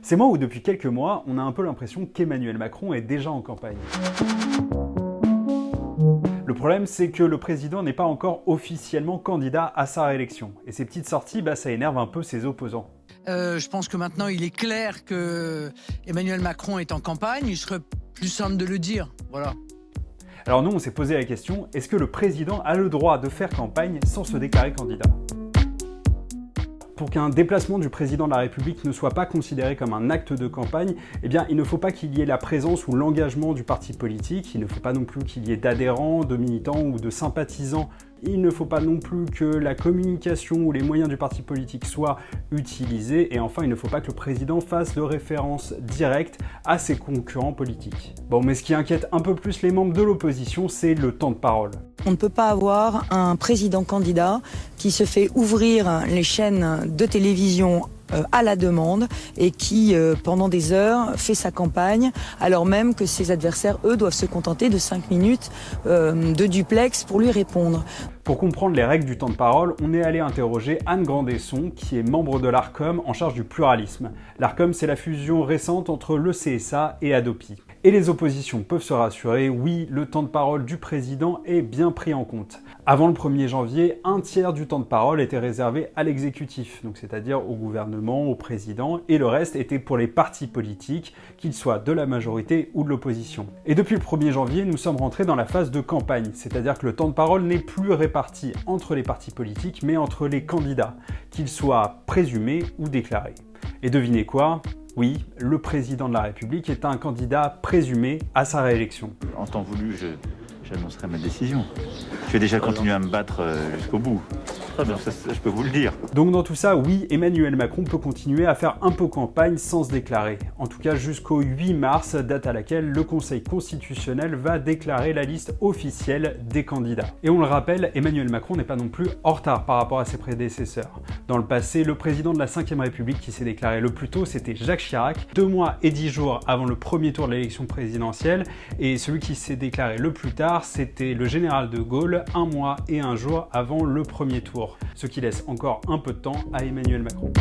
C'est moi où depuis quelques mois, on a un peu l'impression qu'Emmanuel Macron est déjà en campagne. Le problème, c'est que le président n'est pas encore officiellement candidat à sa réélection. Et ces petites sorties, ça énerve un peu ses opposants. Je pense que maintenant, il est clair que Emmanuel Macron est en campagne. Il serait plus simple de le dire, voilà. Alors nous, on s'est posé la question, est-ce que le président a le droit de faire campagne sans se déclarer candidat ? Pour qu'un déplacement du président de la République ne soit pas considéré comme un acte de campagne, il ne faut pas qu'il y ait la présence ou l'engagement du parti politique, il ne faut pas non plus qu'il y ait d'adhérents, de militants ou de sympathisants. Il ne faut pas non plus que la communication ou les moyens du parti politique soient utilisés. Et enfin, il ne faut pas que le président fasse de référence directe à ses concurrents politiques. Mais ce qui inquiète un peu plus les membres de l'opposition, c'est le temps de parole. On ne peut pas avoir un président candidat qui se fait ouvrir les chaînes de télévision à la demande et qui, pendant des heures, fait sa campagne, alors même que ses adversaires, eux, doivent se contenter de 5 minutes de duplex pour lui répondre. Pour comprendre les règles du temps de parole, on est allé interroger Anne Grandesson, qui est membre de l'Arcom en charge du pluralisme. L'Arcom, c'est la fusion récente entre le CSA et Hadopi. Et les oppositions peuvent se rassurer, oui, le temps de parole du président est bien pris en compte. Avant le 1er janvier, un tiers du temps de parole était réservé à l'exécutif, donc c'est-à-dire au gouvernement, au président, et le reste était pour les partis politiques, qu'ils soient de la majorité ou de l'opposition. Et depuis le 1er janvier, nous sommes rentrés dans la phase de campagne, c'est-à-dire que le temps de parole n'est plus réparti entre les partis politiques, mais entre les candidats, qu'ils soient présumés ou déclarés. Et devinez quoi ? Oui, le président de la République est un candidat présumé à sa réélection. En temps voulu, j'annoncerai ma décision. Je vais déjà continuer à me battre jusqu'au bout. Très bien. Ça, je peux vous le dire. Donc dans tout ça, oui, Emmanuel Macron peut continuer à faire un peu campagne sans se déclarer. En tout cas jusqu'au 8 mars, date à laquelle le Conseil constitutionnel va déclarer la liste officielle des candidats. Et on le rappelle, Emmanuel Macron n'est pas non plus en retard par rapport à ses prédécesseurs. Dans le passé, le président de la Ve République qui s'est déclaré le plus tôt, c'était Jacques Chirac, 2 mois et 10 jours avant le premier tour de l'élection présidentielle. Et celui qui s'est déclaré le plus tard, c'était le général de Gaulle, 1 mois et 1 jour avant le premier tour. Ce qui laisse encore un peu de temps à Emmanuel Macron.